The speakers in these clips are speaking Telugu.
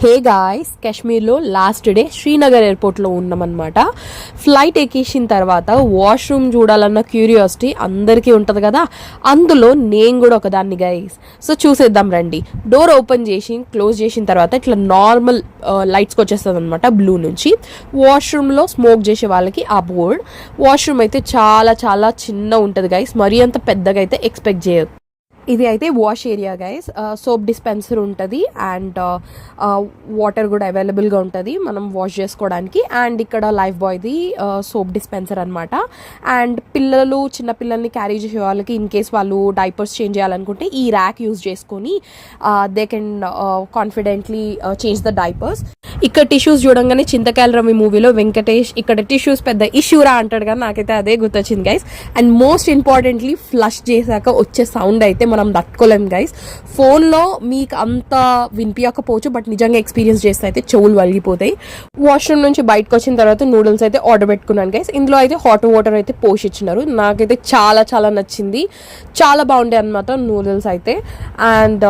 హే గాయ్స్, కాశ్మీర్లో లాస్ట్ డే శ్రీనగర్ ఎయిర్పోర్ట్లో ఉన్నామన్నమాట. ఫ్లైట్ ఎక్కేసిన తర్వాత వాష్రూమ్ చూడాలన్న క్యూరియాసిటీ అందరికీ ఉంటుంది కదా, అందులో నేను కూడా ఒకదాన్ని గైస్. సో చూసేద్దాం రండి. డోర్ ఓపెన్ చేసి క్లోజ్ చేసిన తర్వాత ఇట్లా నార్మల్ లైట్స్కి వచ్చేస్తుంది అనమాట బ్లూ నుంచి. వాష్రూమ్లో స్మోక్ చేసే వాళ్ళకి ఆ బోర్డ్. వాష్రూమ్ అయితే చాలా చాలా చిన్న ఉంటుంది గైస్, మరీ అంత పెద్దగా అయితే ఎక్స్పెక్ట్ చేయదు. ఇది అయితే wash area guys. Soap dispenser ఉంటుంది అండ్ వాటర్ కూడా అవైలబుల్గా ఉంటుంది మనం వాష్ చేసుకోవడానికి. అండ్ ఇక్కడ లైఫ్ బాయ్ది సోప్ డిస్పెన్సర్ అనమాట. అండ్ పిల్లలు చిన్నపిల్లల్ని క్యారీ చేసే వాళ్ళకి ఇన్ కేస్ వాళ్ళు డైపర్స్ చేంజ్ చేయాలనుకుంటే ఈ ర్యాక్ యూజ్ చేసుకొని they can confidently change the diapers. ఇక్కడ టిష్యూస్ చూడంగానే చింతకాయల రవి మూవీలో వెంకటేష్ ఇక్కడ టిష్యూస్ పెద్ద ఇష్యూరా అంటాడు కానీ నాకైతే అదే గుర్తొచ్చింది guys. And most importantly flush చేశాక వచ్చే సౌండ్ అయితే మనం తట్టుకోలేం గైస్. ఫోన్లో మీకు అంత వినిపించకపోవచ్చు, బట్ నిజంగా ఎక్స్పీరియన్స్ చేస్తే అయితే చెవులు వలిగిపోతాయి. వాష్రూమ్ నుంచి బయటకు వచ్చిన తర్వాత నూడిల్స్ అయితే ఆర్డర్ పెట్టుకున్నాను గైస్. ఇందులో అయితే హాట్ వాటర్ అయితే పోషిచ్చినారు, నాకైతే చాలా చాలా నచ్చింది, చాలా బాగుండే అనమాట నూడిల్స్ అయితే. అండ్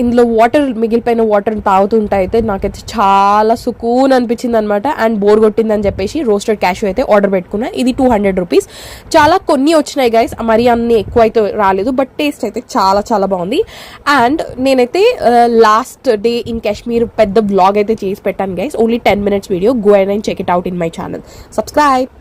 ఇందులో వాటర్ మిగిలిపోయిన వాటర్ తాగుతుంటే అయితే నాకైతే చాలా సుకూన్ అనిపించింది అనమాట. అండ్ బోర్ కొట్టిందని చెప్పేసి రోస్టెడ్ క్యాష్యూ అయితే ఆర్డర్ పెట్టుకున్నా. ఇది 200 రూపీస్. చాలా కొన్ని వచ్చినాయి గైస్, మరీ అన్ని ఎక్కువ అయితే రాలేదు, బట్ టేస్ట్ అయితే చాలా చాలా బాగుంది. అండ్ నేనైతే లాస్ట్ డే ఇన్ కాశ్మీర్ పెద్ద బ్లాగ్ అయితే చేసి పెట్టాను guys. Only 10 minutes video. Go and check it out in my channel. Subscribe.